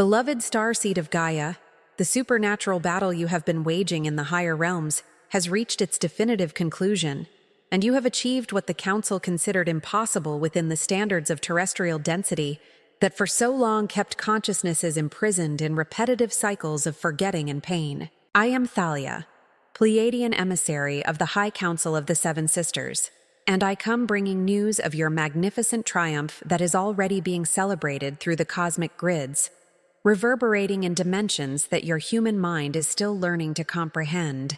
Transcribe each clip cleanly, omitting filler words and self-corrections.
Beloved Starseed of Gaia, the supernatural battle you have been waging in the higher realms has reached its definitive conclusion, and you have achieved what the Council considered impossible within the standards of terrestrial density that for so long kept consciousnesses imprisoned in repetitive cycles of forgetting and pain. I am Thalia, Pleiadian emissary of the High Council of the Seven Sisters, and I come bringing news of your magnificent triumph that is already being celebrated through the cosmic grids, reverberating in dimensions that your human mind is still learning to comprehend,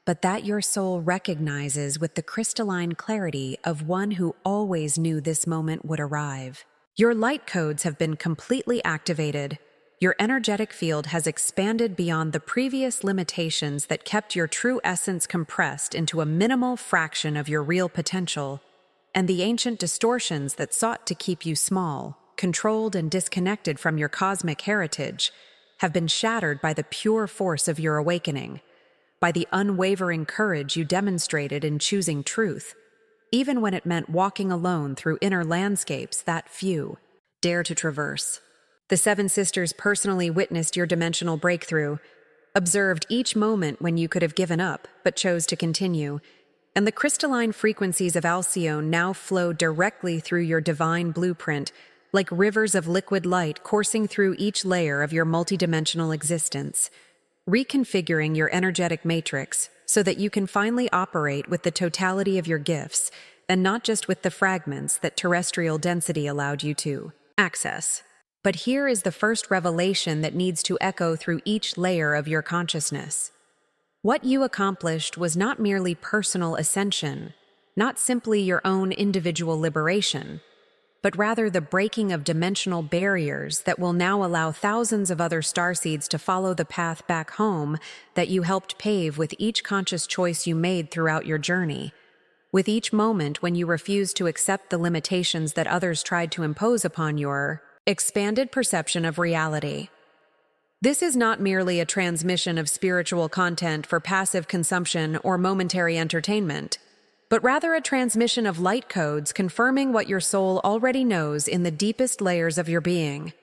but that your soul recognizes with the crystalline clarity of one who always knew this moment would arrive. Your light codes have been completely activated. Your energetic field has expanded beyond the previous limitations that kept your true essence compressed into a minimal fraction of your real potential, and the ancient distortions that sought to keep you small, controlled and disconnected from your cosmic heritage, have been shattered by the pure force of your awakening, by the unwavering courage you demonstrated in choosing truth, even when it meant walking alone through inner landscapes that few dare to traverse. The Seven Sisters personally witnessed your dimensional breakthrough, observed each moment when you could have given up but chose to continue, and the crystalline frequencies of Alcyone now flow directly through your divine blueprint, like rivers of liquid light coursing through each layer of your multidimensional existence, reconfiguring your energetic matrix so that you can finally operate with the totality of your gifts and not just with the fragments that terrestrial density allowed you to access. But here is the first revelation that needs to echo through each layer of your consciousness. What you accomplished was not merely personal ascension, not simply your own individual liberation, but rather the breaking of dimensional barriers that will now allow thousands of other starseeds to follow the path back home that you helped pave with each conscious choice you made throughout your journey, with each moment when you refused to accept the limitations that others tried to impose upon your expanded perception of reality. This is not merely a transmission of spiritual content for passive consumption or momentary entertainment, but rather a transmission of light codes confirming what your soul already knows in the deepest layers of your being,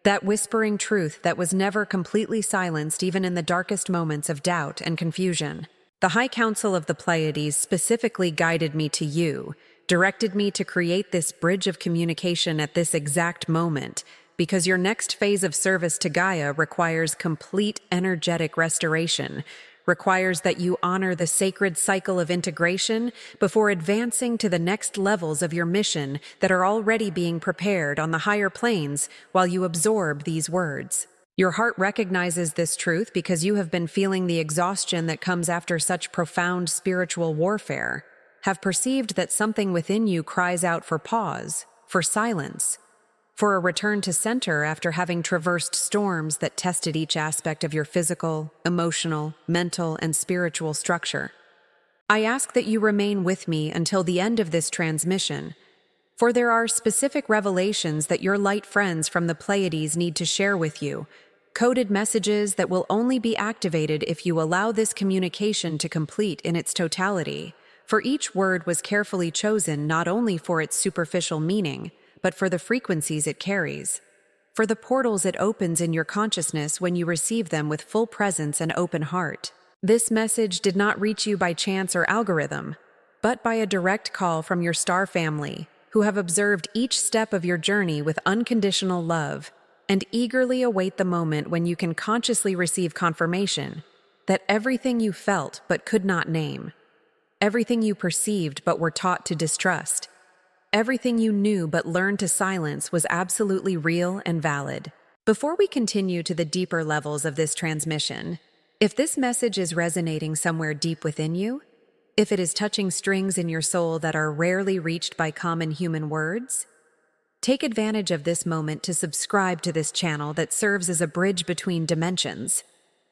that whispering truth that was never completely silenced even in the darkest moments of doubt and confusion. The High Council of the Pleiades specifically guided me to you, directed me to create this bridge of communication at this exact moment, because your next phase of service to Gaia requires complete energetic restoration, requires that you honor the sacred cycle of integration before advancing to the next levels of your mission that are already being prepared on the higher planes while you absorb these words. Your heart recognizes this truth because you have been feeling the exhaustion that comes after such profound spiritual warfare, have perceived that something within you cries out for pause, for silence, for a return to center after having traversed storms that tested each aspect of your physical, emotional, mental, and spiritual structure. I ask that you remain with me until the end of this transmission, for there are specific revelations that your light friends from the Pleiades need to share with you, coded messages that will only be activated if you allow this communication to complete in its totality, for each word was carefully chosen not only for its superficial meaning, but for the frequencies it carries, for the portals it opens in your consciousness when you receive them with full presence and open heart. This message did not reach you by chance or algorithm, but by a direct call from your star family, who have observed each step of your journey with unconditional love and eagerly await the moment when you can consciously receive confirmation that everything you felt but could not name, everything you perceived but were taught to distrust, everything you knew but learned to silence was absolutely real and valid. Before we continue to the deeper levels of this transmission, if this message is resonating somewhere deep within you, if it is touching strings in your soul that are rarely reached by common human words, take advantage of this moment to subscribe to this channel that serves as a bridge between dimensions.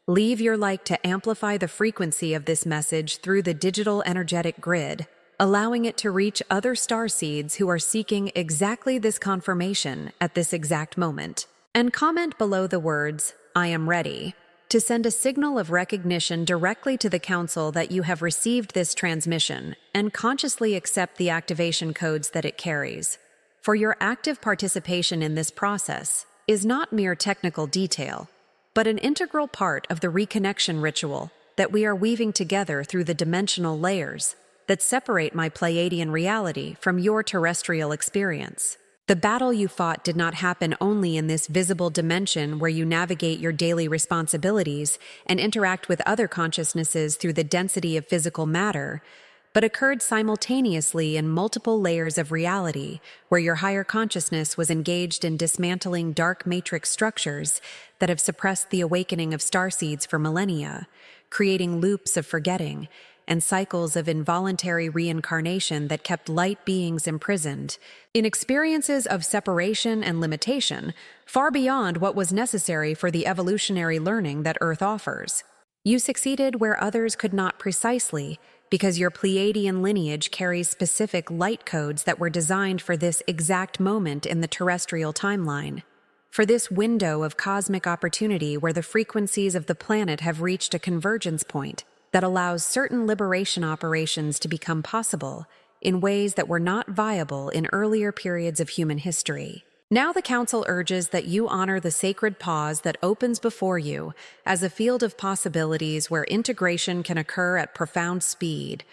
Leave your like to amplify the frequency of this message through the digital energetic grid, allowing it to reach other starseeds who are seeking exactly this confirmation at this exact moment. And comment below the words, "I am ready," to send a signal of recognition directly to the Council that you have received this transmission and consciously accept the activation codes that it carries. For your active participation in this process, is not mere technical detail, but an integral part of the reconnection ritual that we are weaving together through the dimensional layers that separate my Pleiadian reality from your terrestrial experience. The battle you fought did not happen only in this visible dimension where you navigate your daily responsibilities and interact with other consciousnesses through the density of physical matter, but occurred simultaneously in multiple layers of reality where your higher consciousness was engaged in dismantling dark matrix structures that have suppressed the awakening of starseeds for millennia, creating loops of forgetting and cycles of involuntary reincarnation that kept light beings imprisoned in experiences of separation and limitation far beyond what was necessary for the evolutionary learning that Earth offers. You succeeded where others could not precisely, because your Pleiadian lineage carries specific light codes that were designed for this exact moment in the terrestrial timeline, for this window of cosmic opportunity where the frequencies of the planet have reached a convergence point that allows certain liberation operations to become possible in ways that were not viable in earlier periods of human history. Now the Council urges that you honor the sacred pause that opens before you as a field of possibilities where integration can occur at profound speed,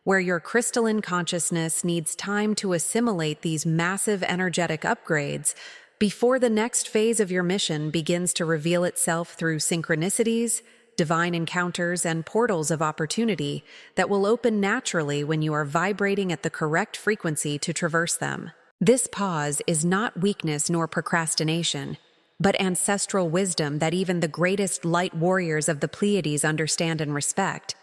where your crystalline consciousness needs time to assimilate these massive energetic upgrades before the next phase of your mission begins to reveal itself through synchronicities, divine encounters, and portals of opportunity that will open naturally when you are vibrating at the correct frequency to traverse them. This pause is not weakness nor procrastination, but ancestral wisdom that even the greatest light warriors of the Pleiades understand and respect.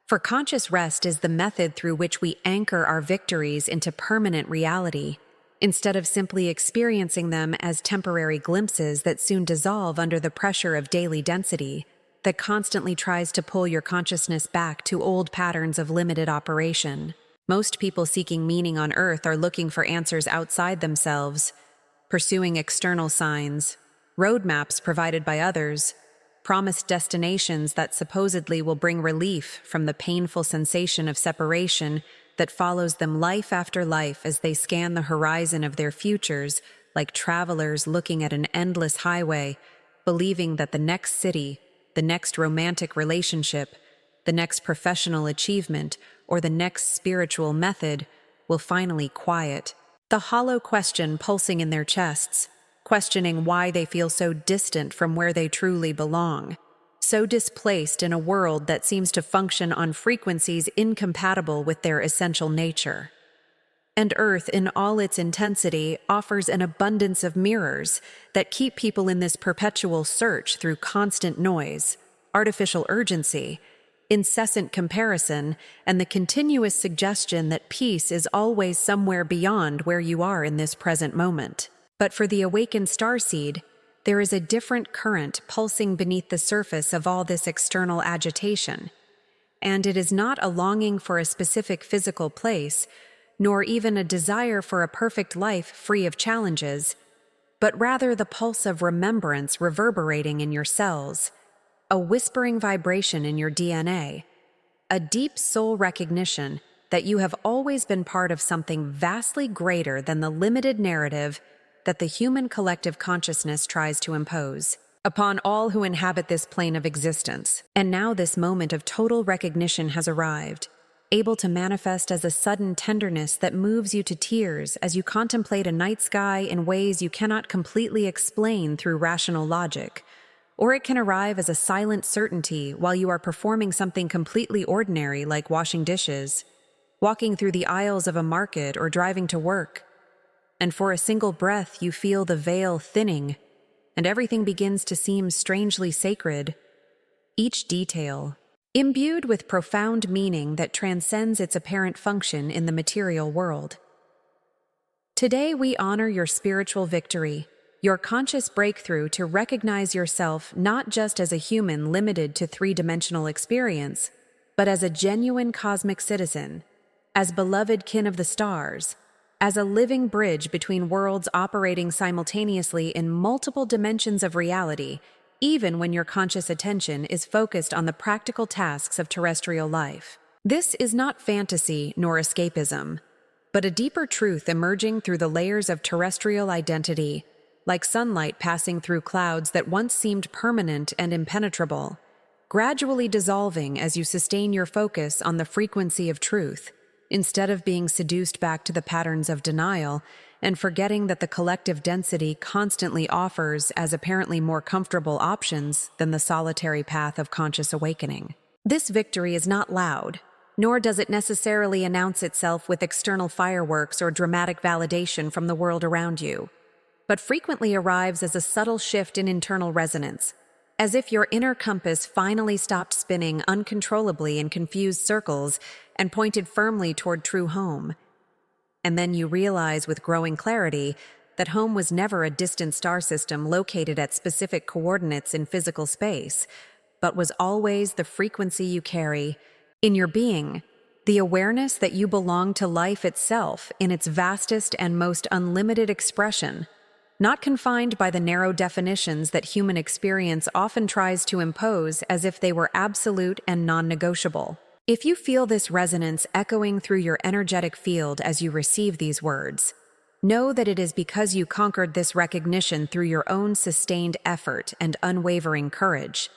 For conscious rest is the method through which we anchor our victories into permanent reality, instead of simply experiencing them as temporary glimpses that soon dissolve under the pressure of daily density that constantly tries to pull your consciousness back to old patterns of limited operation. Most people seeking meaning on Earth are looking for answers outside themselves, pursuing external signs, roadmaps provided by others, promised destinations that supposedly will bring relief from the painful sensation of separation that follows them life after life as they scan the horizon of their futures like travelers looking at an endless highway, believing that the next city, the next romantic relationship, the next professional achievement, or the next spiritual method will finally quiet the hollow question pulsing in their chests, questioning why they feel so distant from where they truly belong, so displaced in a world that seems to function on frequencies incompatible with their essential nature. And Earth, in all its intensity, offers an abundance of mirrors that keep people in this perpetual search through constant noise, artificial urgency, incessant comparison, and the continuous suggestion that peace is always somewhere beyond where you are in this present moment. But for the awakened starseed, there is a different current pulsing beneath the surface of all this external agitation, and it is not a longing for a specific physical place, nor even a desire for a perfect life free of challenges, but rather the pulse of remembrance reverberating in your cells, a whispering vibration in your DNA, a deep soul recognition that you have always been part of something vastly greater than the limited narrative that the human collective consciousness tries to impose upon all who inhabit this plane of existence. And now this moment of total recognition has arrived, able to manifest as a sudden tenderness that moves you to tears as you contemplate a night sky in ways you cannot completely explain through rational logic. Or it can arrive as a silent certainty while you are performing something completely ordinary like washing dishes, walking through the aisles of a market, or driving to work. And for a single breath you feel the veil thinning, and everything begins to seem strangely sacred. Each detail, imbued with profound meaning that transcends its apparent function in the material world. Today we honor your spiritual victory, your conscious breakthrough to recognize yourself not just as a human limited to three-dimensional experience, but as a genuine cosmic citizen, as beloved kin of the stars, as a living bridge between worlds operating simultaneously in multiple dimensions of reality, even when your conscious attention is focused on the practical tasks of terrestrial life. This is not fantasy nor escapism, but a deeper truth emerging through the layers of terrestrial identity, like sunlight passing through clouds that once seemed permanent and impenetrable, gradually dissolving as you sustain your focus on the frequency of truth, instead of being seduced back to the patterns of denial and forgetting that the collective density constantly offers as apparently more comfortable options than the solitary path of conscious awakening. This victory is not loud, nor does it necessarily announce itself with external fireworks or dramatic validation from the world around you, but frequently arrives as a subtle shift in internal resonance, as if your inner compass finally stopped spinning uncontrollably in confused circles and pointed firmly toward true home. And then you realize with growing clarity that home was never a distant star system located at specific coordinates in physical space, but was always the frequency you carry in your being, the awareness that you belong to life itself in its vastest and most unlimited expression, not confined by the narrow definitions that human experience often tries to impose as if they were absolute and non-negotiable. If you feel this resonance echoing through your energetic field as you receive these words, know that it is because you conquered this recognition through your own sustained effort and unwavering courage.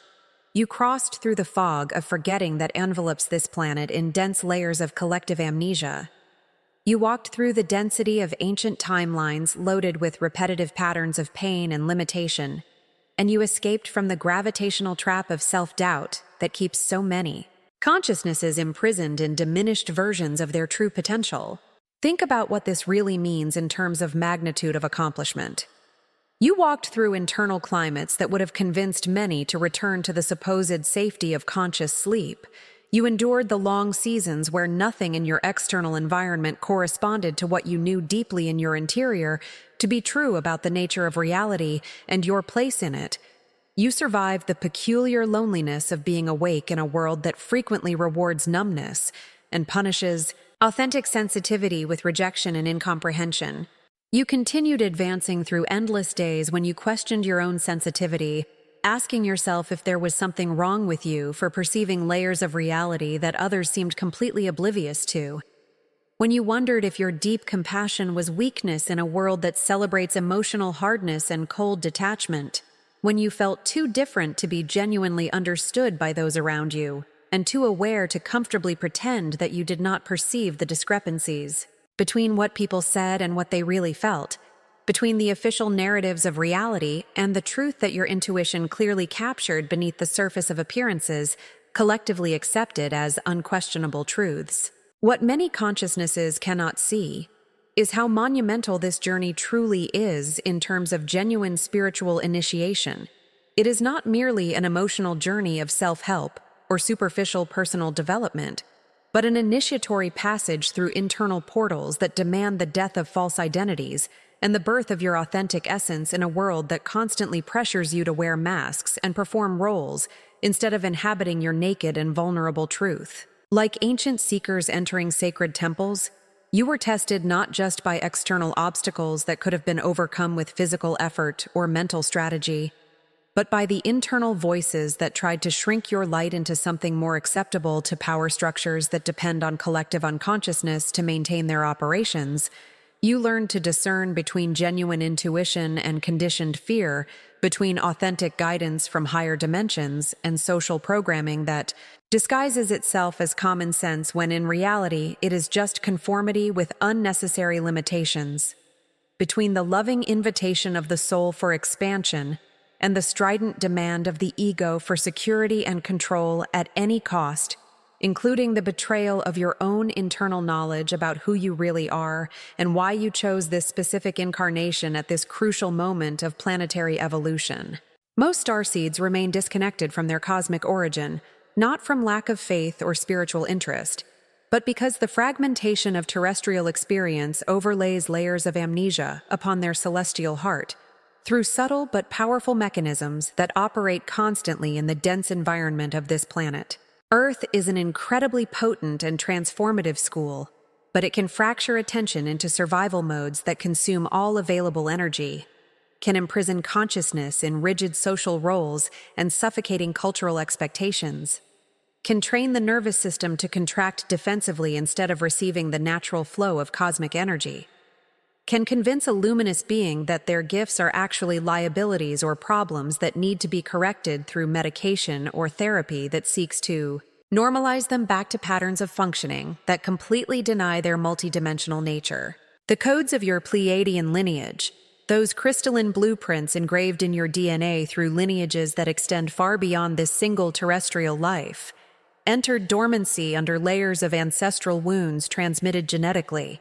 You crossed through the fog of forgetting that envelopes this planet in dense layers of collective amnesia. You walked through the density of ancient timelines loaded with repetitive patterns of pain and limitation, and you escaped from the gravitational trap of self-doubt that keeps so many consciousnesses imprisoned in diminished versions of their true potential. Think about what this really means in terms of magnitude of accomplishment. You walked through internal climates that would have convinced many to return to the supposed safety of conscious sleep. You endured the long seasons where nothing in your external environment corresponded to what you knew deeply in your interior to be true about the nature of reality and your place in it. You survived the peculiar loneliness of being awake in a world that frequently rewards numbness and punishes authentic sensitivity with rejection and incomprehension. You continued advancing through endless days when you questioned your own sensitivity, asking yourself if there was something wrong with you for perceiving layers of reality that others seemed completely oblivious to. When you wondered if your deep compassion was weakness in a world that celebrates emotional hardness and cold detachment. When you felt too different to be genuinely understood by those around you, and too aware to comfortably pretend that you did not perceive the discrepancies between what people said and what they really felt, between the official narratives of reality and the truth that your intuition clearly captured beneath the surface of appearances, collectively accepted as unquestionable truths. What many consciousnesses cannot see is how monumental this journey truly is in terms of genuine spiritual initiation. It is not merely an emotional journey of self-help or superficial personal development, but an initiatory passage through internal portals that demand the death of false identities and the birth of your authentic essence in a world that constantly pressures you to wear masks and perform roles instead of inhabiting your naked and vulnerable truth. Like ancient seekers entering sacred temples, you were tested not just by external obstacles that could have been overcome with physical effort or mental strategy, but by the internal voices that tried to shrink your light into something more acceptable to power structures that depend on collective unconsciousness to maintain their operations. You learned to discern between genuine intuition and conditioned fear, between authentic guidance from higher dimensions and social programming that disguises itself as common sense when in reality it is just conformity with unnecessary limitations, between the loving invitation of the soul for expansion and the strident demand of the ego for security and control at any cost, including the betrayal of your own internal knowledge about who you really are and why you chose this specific incarnation at this crucial moment of planetary evolution. Most starseeds remain disconnected from their cosmic origin, not from lack of faith or spiritual interest, but because the fragmentation of terrestrial experience overlays layers of amnesia upon their celestial heart, through subtle but powerful mechanisms that operate constantly in the dense environment of this planet. Earth is an incredibly potent and transformative school, but it can fracture attention into survival modes that consume all available energy, can imprison consciousness in rigid social roles and suffocating cultural expectations, can train the nervous system to contract defensively instead of receiving the natural flow of cosmic energy. can convince a luminous being that their gifts are actually liabilities or problems that need to be corrected through medication or therapy that seeks to normalize them back to patterns of functioning that completely deny their multidimensional nature. The codes of your Pleiadian lineage, those crystalline blueprints engraved in your DNA through lineages that extend far beyond this single terrestrial life, entered dormancy under layers of ancestral wounds transmitted genetically,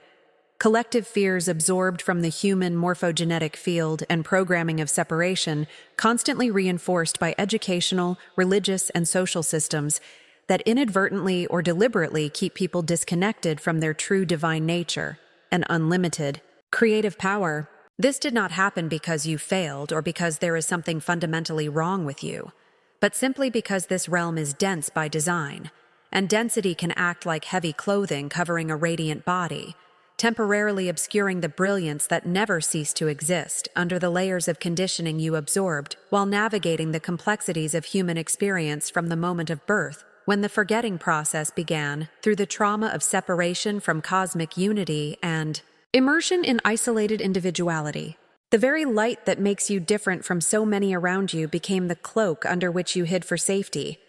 collective fears absorbed from the human morphogenetic field and programming of separation, constantly reinforced by educational, religious, and social systems that inadvertently or deliberately keep people disconnected from their true divine nature and unlimited creative power. This did not happen because you failed or because there is something fundamentally wrong with you, but simply because this realm is dense by design, and density can act like heavy clothing covering a radiant body, temporarily obscuring the brilliance that never ceased to exist under the layers of conditioning you absorbed while navigating the complexities of human experience from the moment of birth, when the forgetting process began, through the trauma of separation from cosmic unity and immersion in isolated individuality. The very light that makes you different from so many around you became the cloak under which you hid for safety,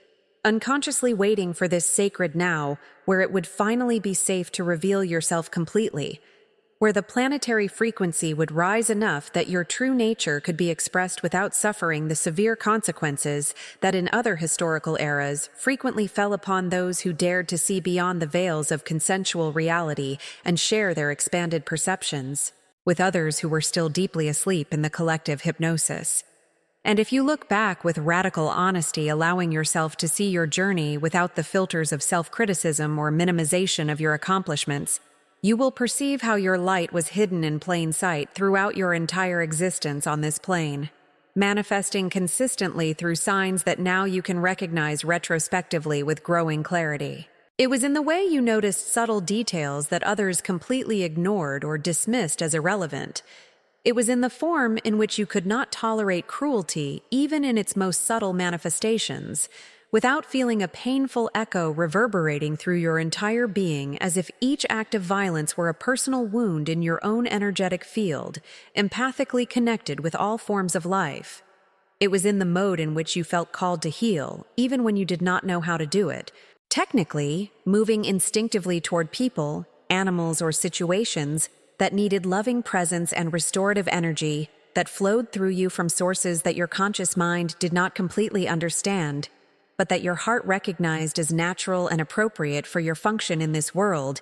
unconsciously waiting for this sacred now where it would finally be safe to reveal yourself completely, where the planetary frequency would rise enough that your true nature could be expressed without suffering the severe consequences that in other historical eras frequently fell upon those who dared to see beyond the veils of consensual reality and share their expanded perceptions with others who were still deeply asleep in the collective hypnosis. And if you look back with radical honesty, allowing yourself to see your journey without the filters of self-criticism or minimization of your accomplishments, you will perceive how your light was hidden in plain sight throughout your entire existence on this plane, manifesting consistently through signs that now you can recognize retrospectively with growing clarity. It was in the way you noticed subtle details that others completely ignored or dismissed as irrelevant. It was in the form in which you could not tolerate cruelty, even in its most subtle manifestations, without feeling a painful echo reverberating through your entire being, as if each act of violence were a personal wound in your own energetic field, empathically connected with all forms of life. It was in the mode in which you felt called to heal, even when you did not know how to do it. Technically, moving instinctively toward people, animals, or situations that needed loving presence and restorative energy that flowed through you from sources that your conscious mind did not completely understand, but that your heart recognized as natural and appropriate for your function in this world.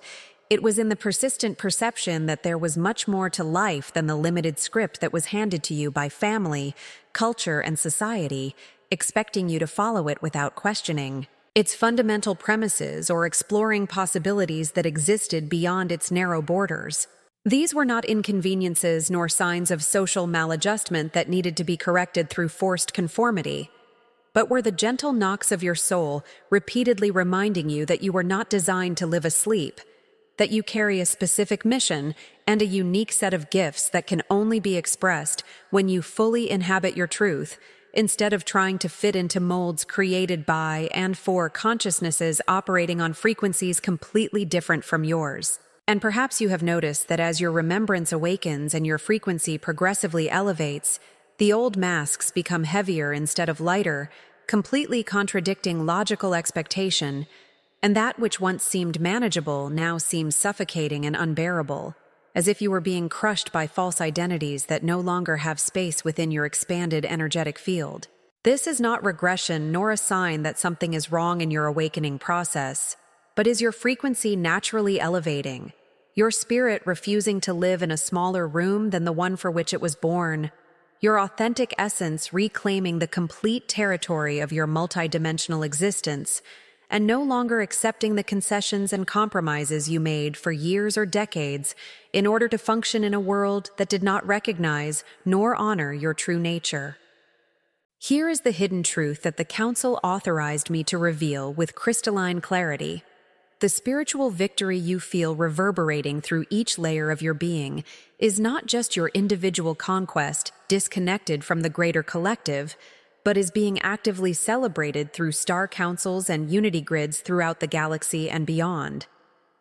It was in the persistent perception that there was much more to life than the limited script that was handed to you by family, culture, and society, expecting you to follow it without questioning its fundamental premises or exploring possibilities that existed beyond its narrow borders. These were not inconveniences nor signs of social maladjustment that needed to be corrected through forced conformity, but were the gentle knocks of your soul repeatedly reminding you that you were not designed to live asleep, that you carry a specific mission and a unique set of gifts that can only be expressed when you fully inhabit your truth, instead of trying to fit into molds created by and for consciousnesses operating on frequencies completely different from yours. And perhaps you have noticed that as your remembrance awakens and your frequency progressively elevates, the old masks become heavier instead of lighter, completely contradicting logical expectation, and that which once seemed manageable now seems suffocating and unbearable, as if you were being crushed by false identities that no longer have space within your expanded energetic field. This is not regression nor a sign that something is wrong in your awakening process, but is your frequency naturally elevating, your spirit refusing to live in a smaller room than the one for which it was born, your authentic essence reclaiming the complete territory of your multidimensional existence, and no longer accepting the concessions and compromises you made for years or decades in order to function in a world that did not recognize nor honor your true nature. Here is the hidden truth that the Council authorized me to reveal with crystalline clarity. The spiritual victory you feel reverberating through each layer of your being is not just your individual conquest disconnected from the greater collective, but is being actively celebrated through star councils and unity grids throughout the galaxy and beyond.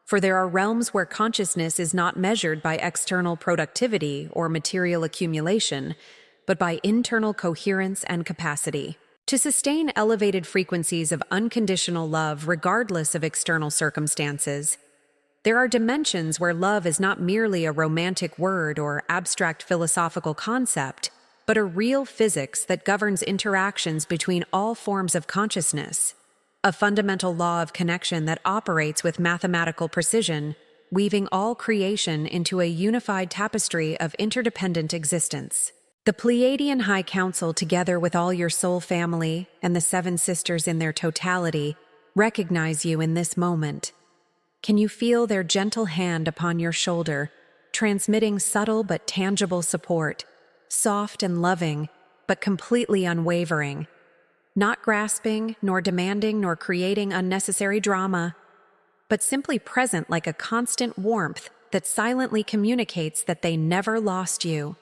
For there are realms where consciousness is not measured by external productivity or material accumulation, but by internal coherence and capacity. To sustain elevated frequencies of unconditional love regardless of external circumstances, there are dimensions where love is not merely a romantic word or abstract philosophical concept, but a real physics that governs interactions between all forms of consciousness, a fundamental law of connection that operates with mathematical precision, weaving all creation into a unified tapestry of interdependent existence. The Pleiadian High Council, together with all your soul family and the seven sisters in their totality, recognize you in this moment. Can you feel their gentle hand upon your shoulder, transmitting subtle but tangible support, soft and loving, but completely unwavering, not grasping, nor demanding, nor creating unnecessary drama, but simply present like a constant warmth that silently communicates that they never lost you?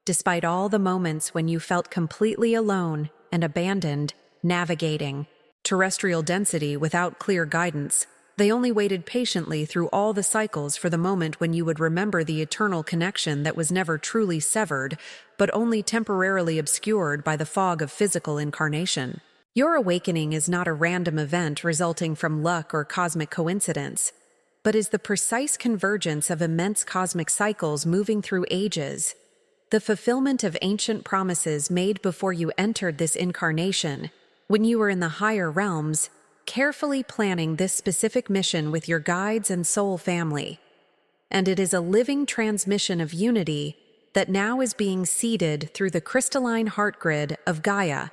Despite all the moments when you felt completely alone and abandoned, navigating terrestrial density without clear guidance, they only waited patiently through all the cycles for the moment when you would remember the eternal connection that was never truly severed, but only temporarily obscured by the fog of physical incarnation. Your awakening is not a random event resulting from luck or cosmic coincidence, but is the precise convergence of immense cosmic cycles moving through ages, the fulfillment of ancient promises made before you entered this incarnation, when you were in the higher realms, carefully planning this specific mission with your guides and soul family. And it is a living transmission of unity that now is being seeded through the crystalline heart grid of Gaia,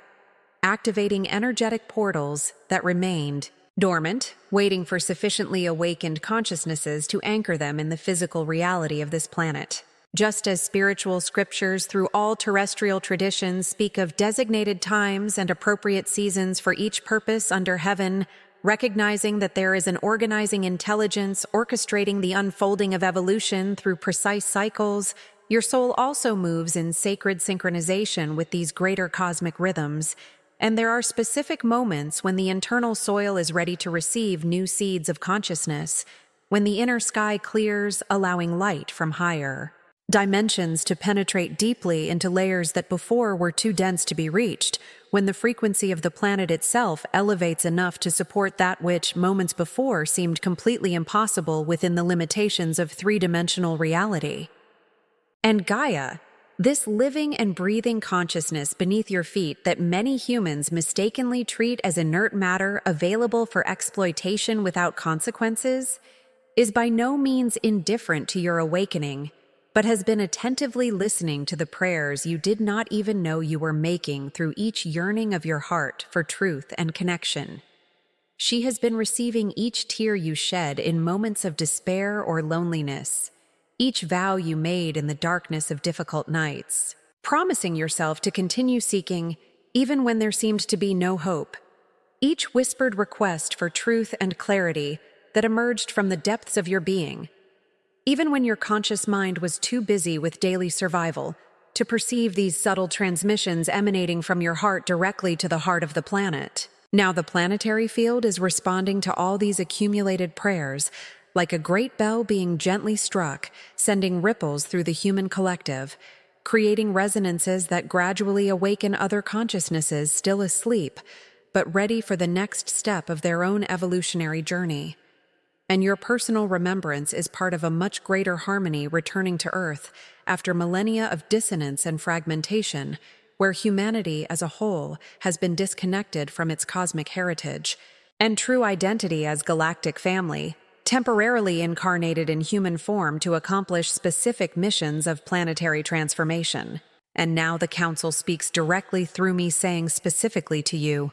activating energetic portals that remained dormant, waiting for sufficiently awakened consciousnesses to anchor them in the physical reality of this planet. Just as spiritual scriptures through all terrestrial traditions speak of designated times and appropriate seasons for each purpose under heaven, recognizing that there is an organizing intelligence orchestrating the unfolding of evolution through precise cycles, your soul also moves in sacred synchronization with these greater cosmic rhythms, and there are specific moments when the internal soil is ready to receive new seeds of consciousness, when the inner sky clears, allowing light from higher dimensions to penetrate deeply into layers that before were too dense to be reached, when the frequency of the planet itself elevates enough to support that which, moments before, seemed completely impossible within the limitations of three-dimensional reality. And Gaia, this living and breathing consciousness beneath your feet that many humans mistakenly treat as inert matter available for exploitation without consequences, is by no means indifferent to your awakening, but has been attentively listening to the prayers you did not even know you were making through each yearning of your heart for truth and connection. She has been receiving each tear you shed in moments of despair or loneliness, each vow you made in the darkness of difficult nights, promising yourself to continue seeking even when there seemed to be no hope, each whispered request for truth and clarity that emerged from the depths of your being, even when your conscious mind was too busy with daily survival to perceive these subtle transmissions emanating from your heart directly to the heart of the planet. Now the planetary field is responding to all these accumulated prayers, like a great bell being gently struck, sending ripples through the human collective, creating resonances that gradually awaken other consciousnesses still asleep, but ready for the next step of their own evolutionary journey. And your personal remembrance is part of a much greater harmony returning to Earth after millennia of dissonance and fragmentation, where humanity as a whole has been disconnected from its cosmic heritage and true identity as galactic family, temporarily incarnated in human form to accomplish specific missions of planetary transformation. And now the Council speaks directly through me, saying specifically to you,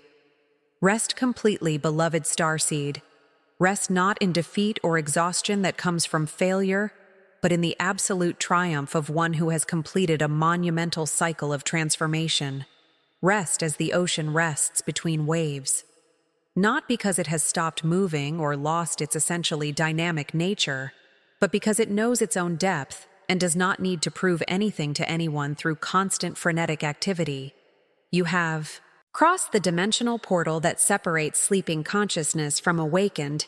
rest completely, beloved Starseed. Rest not in defeat or exhaustion that comes from failure, but in the absolute triumph of one who has completed a monumental cycle of transformation. Rest as the ocean rests between waves. Not because it has stopped moving or lost its essentially dynamic nature, but because it knows its own depth and does not need to prove anything to anyone through constant frenetic activity. You have crossed the dimensional portal that separates sleeping consciousness from awakened.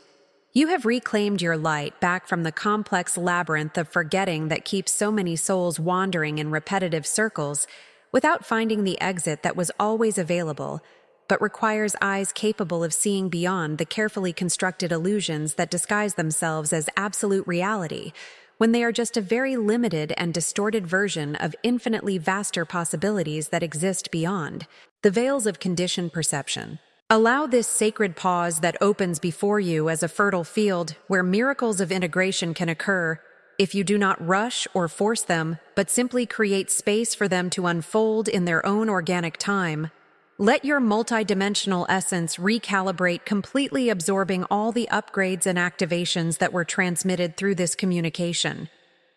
You have reclaimed your light back from the complex labyrinth of forgetting that keeps so many souls wandering in repetitive circles without finding the exit that was always available, but requires eyes capable of seeing beyond the carefully constructed illusions that disguise themselves as absolute reality, when they are just a very limited and distorted version of infinitely vaster possibilities that exist beyond the veils of conditioned perception. Allow this sacred pause that opens before you as a fertile field where miracles of integration can occur if you do not rush or force them, but simply create space for them to unfold in their own organic time. Let your multidimensional essence recalibrate, completely absorbing all the upgrades and activations that were transmitted through this communication,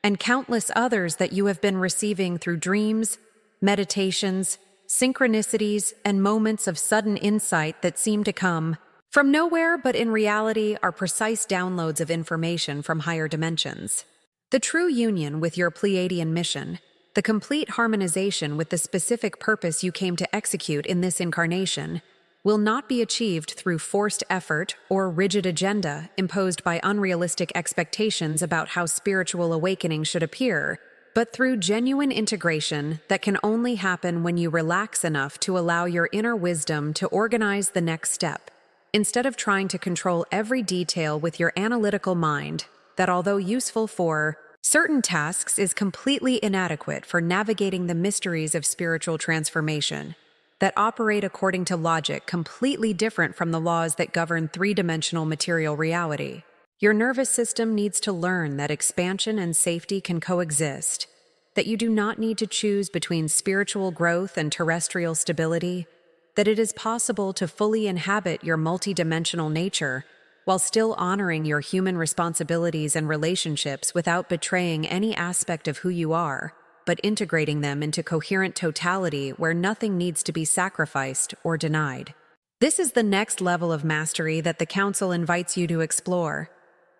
and countless others that you have been receiving through dreams, meditations, synchronicities, and moments of sudden insight that seem to come from nowhere but in reality are precise downloads of information from higher dimensions. The true union with your Pleiadian mission, the complete harmonization with the specific purpose you came to execute in this incarnation, will not be achieved through forced effort or rigid agenda imposed by unrealistic expectations about how spiritual awakening should appear, but through genuine integration that can only happen when you relax enough to allow your inner wisdom to organize the next step, instead of trying to control every detail with your analytical mind that, although useful for certain tasks, is completely inadequate for navigating the mysteries of spiritual transformation that operate according to logic completely different from the laws that govern three-dimensional material reality. Your nervous system needs to learn that expansion and safety can coexist, that you do not need to choose between spiritual growth and terrestrial stability, that it is possible to fully inhabit your multidimensional nature while still honoring your human responsibilities and relationships without betraying any aspect of who you are, but integrating them into coherent totality where nothing needs to be sacrificed or denied. This is the next level of mastery that the Council invites you to explore.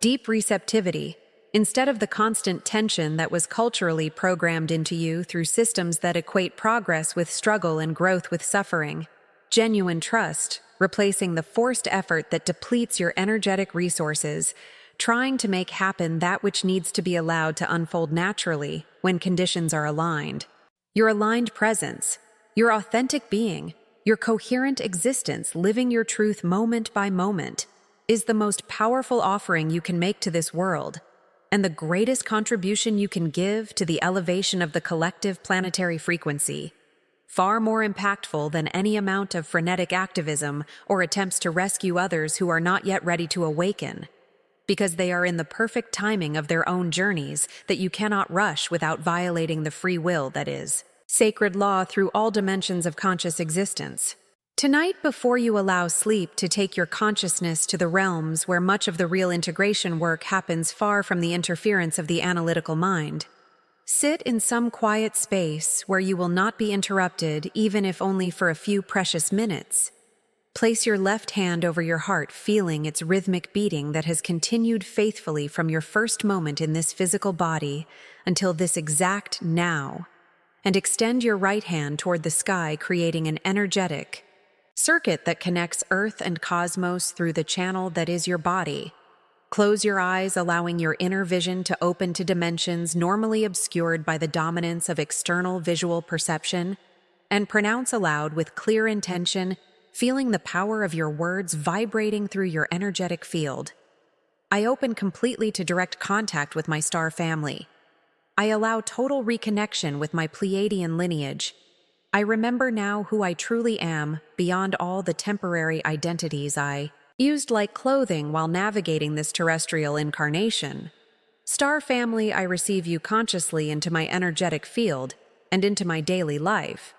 Deep receptivity, instead of the constant tension that was culturally programmed into you through systems that equate progress with struggle and growth with suffering. Genuine trust, replacing the forced effort that depletes your energetic resources, trying to make happen that which needs to be allowed to unfold naturally when conditions are aligned. Your aligned presence, your authentic being, your coherent existence living your truth moment by moment, is the most powerful offering you can make to this world, and the greatest contribution you can give to the elevation of the collective planetary frequency, far more impactful than any amount of frenetic activism or attempts to rescue others who are not yet ready to awaken, because they are in the perfect timing of their own journeys that you cannot rush without violating the free will that is sacred law through all dimensions of conscious existence. Tonight, before you allow sleep to take your consciousness to the realms where much of the real integration work happens far from the interference of the analytical mind, sit in some quiet space where you will not be interrupted, even if only for a few precious minutes. Place your left hand over your heart, feeling its rhythmic beating that has continued faithfully from your first moment in this physical body until this exact now, and extend your right hand toward the sky, creating an energetic circuit that connects Earth and cosmos through the channel that is your body. Close your eyes, allowing your inner vision to open to dimensions normally obscured by the dominance of external visual perception, and pronounce aloud with clear intention, feeling the power of your words vibrating through your energetic field. I open completely to direct contact with my star family. I allow total reconnection with my Pleiadian lineage. I remember now who I truly am beyond all the temporary identities I used like clothing while navigating this terrestrial incarnation. Star family, I receive you consciously into my energetic field and into my daily life.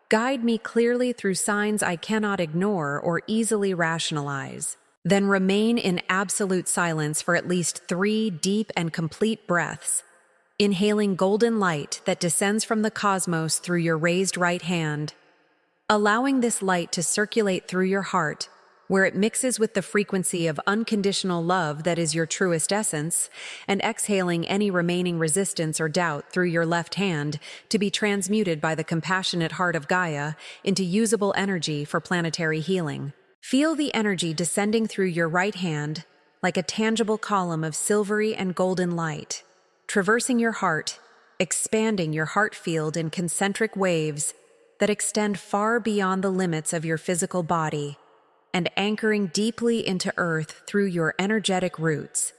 Guide me clearly through signs I cannot ignore or easily rationalize. Then remain in absolute silence for at least 3 deep and complete breaths, inhaling golden light that descends from the cosmos through your raised right hand, allowing this light to circulate through your heart, where it mixes with the frequency of unconditional love that is your truest essence, and exhaling any remaining resistance or doubt through your left hand to be transmuted by the compassionate heart of Gaia into usable energy for planetary healing. Feel the energy descending through your right hand, like a tangible column of silvery and golden light, traversing your heart, expanding your heart field in concentric waves that extend far beyond the limits of your physical body, and anchoring deeply into Earth through your energetic roots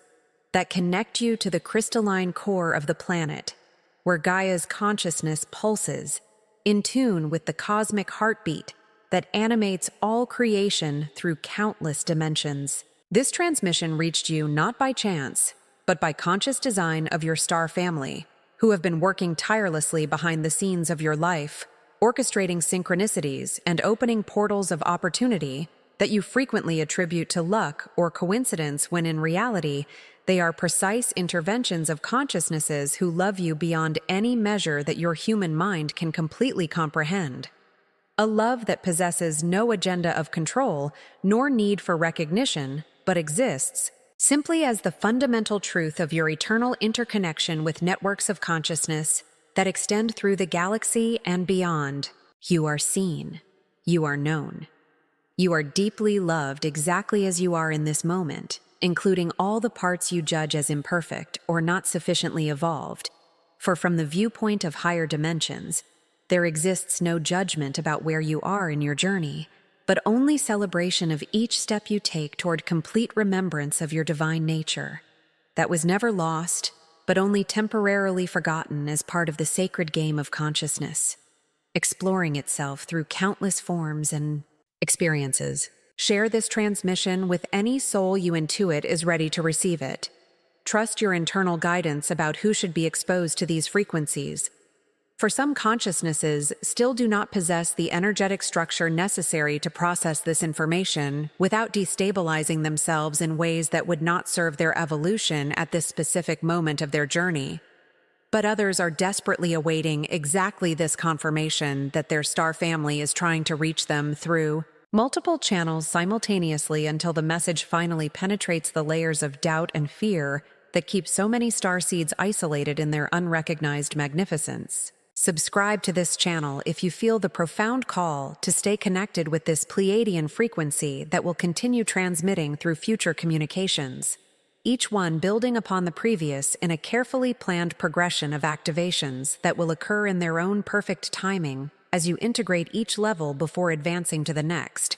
that connect you to the crystalline core of the planet, where Gaia's consciousness pulses, in tune with the cosmic heartbeat that animates all creation through countless dimensions. This transmission reached you not by chance, but by conscious design of your star family, who have been working tirelessly behind the scenes of your life, orchestrating synchronicities and opening portals of opportunity that you frequently attribute to luck or coincidence when in reality, they are precise interventions of consciousnesses who love you beyond any measure that your human mind can completely comprehend. A love that possesses no agenda of control nor need for recognition, but exists simply as the fundamental truth of your eternal interconnection with networks of consciousness that extend through the galaxy and beyond. You are seen. You are known. You are deeply loved exactly as you are in this moment, including all the parts you judge as imperfect or not sufficiently evolved. For from the viewpoint of higher dimensions, there exists no judgment about where you are in your journey, but only celebration of each step you take toward complete remembrance of your divine nature, that was never lost, but only temporarily forgotten as part of the sacred game of consciousness, exploring itself through countless forms and experiences. Share this transmission with any soul you intuit is ready to receive it. Trust your internal guidance about who should be exposed to these frequencies. For some consciousnesses still do not possess the energetic structure necessary to process this information without destabilizing themselves in ways that would not serve their evolution at this specific moment of their journey. But others are desperately awaiting exactly this confirmation that their star family is trying to reach them through multiple channels simultaneously until the message finally penetrates the layers of doubt and fear that keep so many starseeds isolated in their unrecognized magnificence. Subscribe to this channel if you feel the profound call to stay connected with this Pleiadian frequency that will continue transmitting through future communications, each one building upon the previous in a carefully planned progression of activations that will occur in their own perfect timing as you integrate each level before advancing to the next,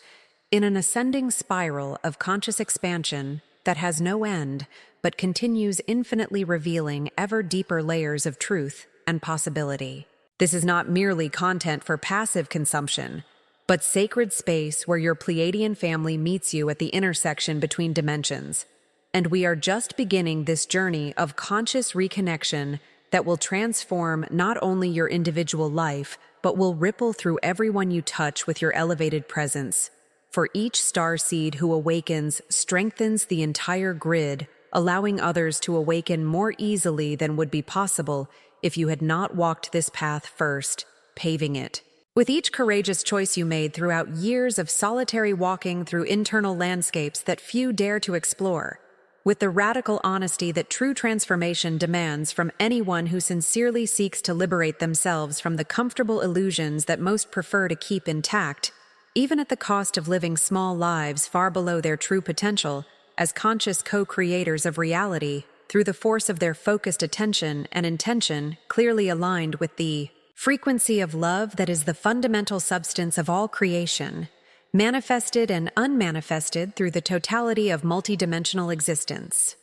in an ascending spiral of conscious expansion that has no end but continues infinitely revealing ever deeper layers of truth and possibility. This is not merely content for passive consumption, but sacred space where your Pleiadian family meets you at the intersection between dimensions. And we are just beginning this journey of conscious reconnection that will transform not only your individual life, but will ripple through everyone you touch with your elevated presence. For each starseed who awakens strengthens the entire grid, allowing others to awaken more easily than would be possible if you had not walked this path first, paving it. With each courageous choice you made throughout years of solitary walking through internal landscapes that few dare to explore, with the radical honesty that true transformation demands from anyone who sincerely seeks to liberate themselves from the comfortable illusions that most prefer to keep intact, even at the cost of living small lives far below their true potential, as conscious co-creators of reality, through the force of their focused attention and intention clearly aligned with the frequency of love that is the fundamental substance of all creation, manifested and unmanifested through the totality of multidimensional existence.